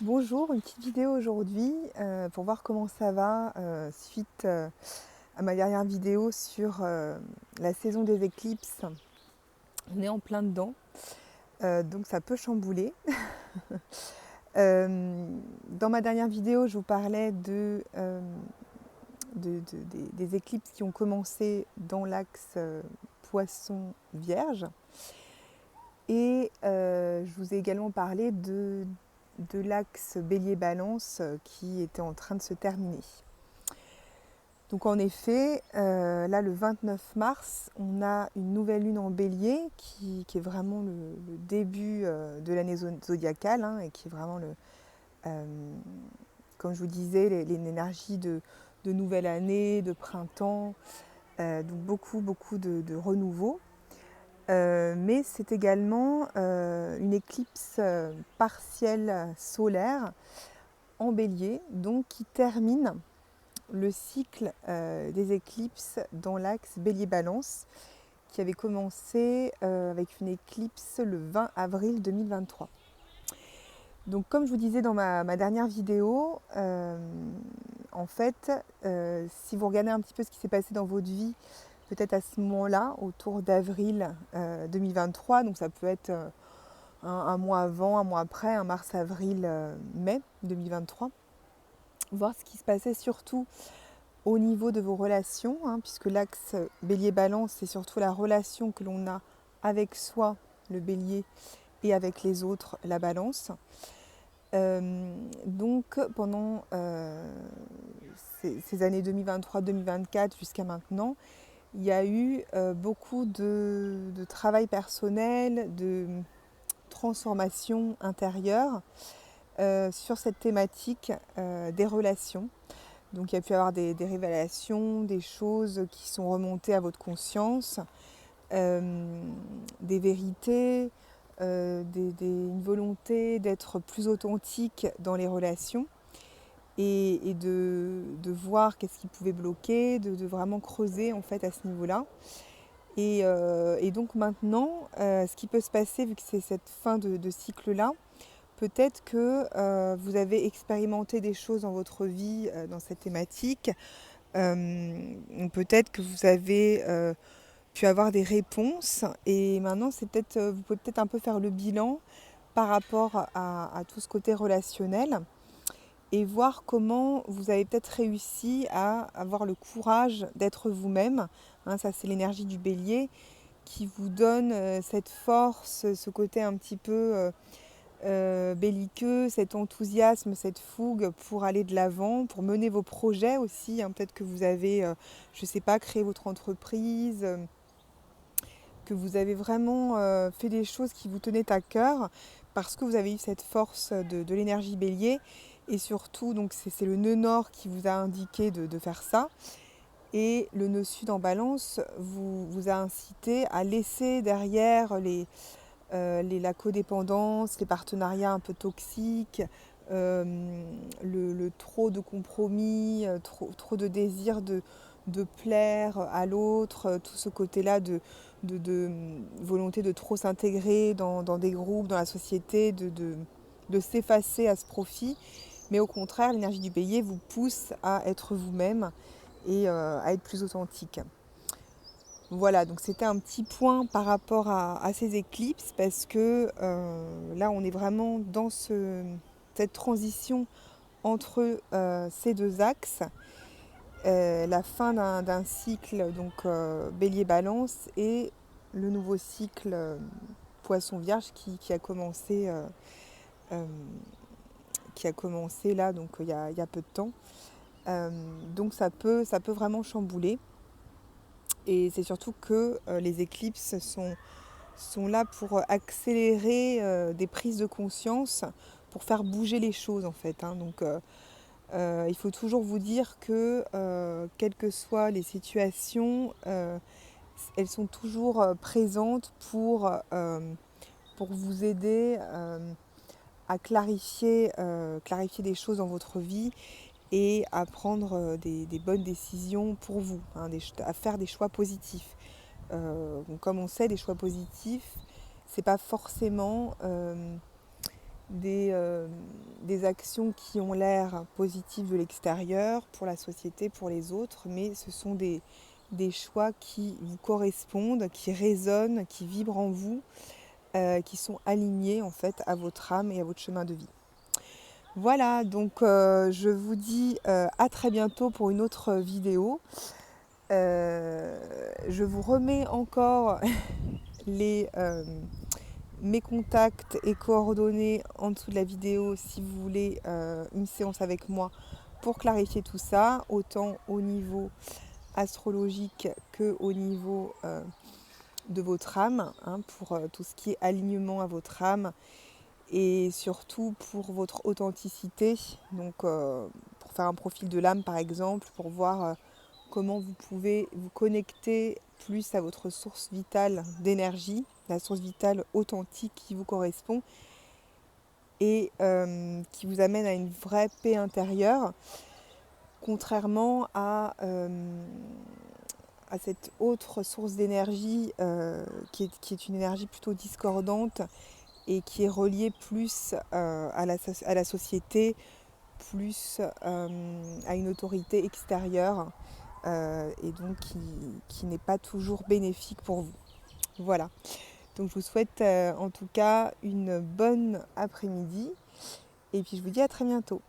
Bonjour, une petite vidéo aujourd'hui pour voir comment ça va suite à ma dernière vidéo sur la saison des éclipses. On est en plein dedans, donc ça peut chambouler. Dans ma dernière vidéo, je vous parlais des éclipses qui ont commencé dans l'axe Poisson-Vierge. Et je vous ai également parlé de l'axe Bélier-Balance qui était en train de se terminer. Donc en effet, là le 29 mars, on a une nouvelle lune en Bélier qui est vraiment le début de l'année zodiacale et qui est vraiment, comme je vous disais, l'énergie de nouvelle année, de printemps, donc beaucoup de renouveau. Mais c'est également une éclipse partielle solaire en Bélier, donc qui termine le cycle des éclipses dans l'axe Bélier-Balance, qui avait commencé avec une éclipse le 20 avril 2023. Donc comme je vous disais dans ma dernière vidéo, en fait, si vous regardez un petit peu ce qui s'est passé dans votre vie, peut-être à ce moment-là, autour d'avril 2023, donc ça peut être un mois avant, un mois après, un mars, avril, mai 2023, voir ce qui se passait surtout au niveau de vos relations, puisque l'axe Bélier-Balance, c'est surtout la relation que l'on a avec soi, le Bélier, et avec les autres, la Balance. Donc pendant ces années 2023-2024 jusqu'à maintenant, il y a eu beaucoup de travail personnel, de transformation intérieure sur cette thématique des relations. Donc il y a pu y avoir des révélations, des choses qui sont remontées à votre conscience, des vérités, une volonté d'être plus authentique dans les relations et de voir qu'est-ce qui pouvait bloquer, de vraiment creuser en fait à ce niveau-là. Et donc maintenant, ce qui peut se passer, vu que c'est cette fin de cycle-là, peut-être que vous avez expérimenté des choses dans votre vie dans cette thématique. Peut-être que vous avez pu avoir des réponses. Et maintenant, vous pouvez peut-être un peu faire le bilan par rapport à tout ce côté relationnel et voir comment vous avez peut-être réussi à avoir le courage d'être vous-même. Ça, c'est l'énergie du bélier qui vous donne cette force, ce côté un petit peu belliqueux, cet enthousiasme, cette fougue pour aller de l'avant, pour mener vos projets aussi. Peut-être que vous avez, je ne sais pas, créé votre entreprise, que vous avez vraiment fait des choses qui vous tenaient à cœur parce que vous avez eu cette force de l'énergie bélier. Et surtout, donc c'est le nœud nord qui vous a indiqué de faire ça. Et le nœud sud en balance vous a incité à laisser derrière la codépendance, les partenariats un peu toxiques, le trop de compromis, trop de désir de plaire à l'autre, tout ce côté-là de volonté de trop s'intégrer dans des groupes, dans la société, de s'effacer à ce profit. Mais au contraire, l'énergie du bélier vous pousse à être vous-même et à être plus authentique. Voilà, donc c'était un petit point par rapport à ces éclipses parce que là on est vraiment dans cette transition entre ces deux axes, la fin d'un cycle donc Bélier-Balance et le nouveau cycle Poisson-Vierge qui a commencé euh, là donc il y a peu de temps. Donc ça peut vraiment chambouler. Et c'est surtout que les éclipses sont là pour accélérer des prises de conscience, pour faire bouger les choses en fait. Donc il faut toujours vous dire que quelles que soient les situations, elles sont toujours présentes pour vous aider à clarifier des choses dans votre vie et à prendre des bonnes décisions pour vous, à faire des choix positifs. Donc, comme on sait, des choix positifs, c'est pas forcément des des actions qui ont l'air positives de l'extérieur, pour la société, pour les autres, mais ce sont des choix qui vous correspondent, qui résonnent, qui vibrent en vous, qui sont alignés en fait à votre âme et à votre chemin de vie. Voilà, donc je vous dis à très bientôt pour une autre vidéo. Je vous remets encore mes contacts et coordonnées en dessous de la vidéo si vous voulez une séance avec moi pour clarifier tout ça, autant au niveau astrologique que au niveau de votre âme, hein, pour tout ce qui est alignement à votre âme et surtout pour votre authenticité, donc pour faire un profil de l'âme par exemple, pour voir comment vous pouvez vous connecter plus à votre source vitale d'énergie, la source vitale authentique qui vous correspond et qui vous amène à une vraie paix intérieure, contrairement à cette autre source d'énergie qui est une énergie plutôt discordante et qui est reliée plus à la société, plus à une autorité extérieure et donc qui n'est pas toujours bénéfique pour vous. Voilà, donc je vous souhaite en tout cas une bonne après-midi et puis je vous dis à très bientôt.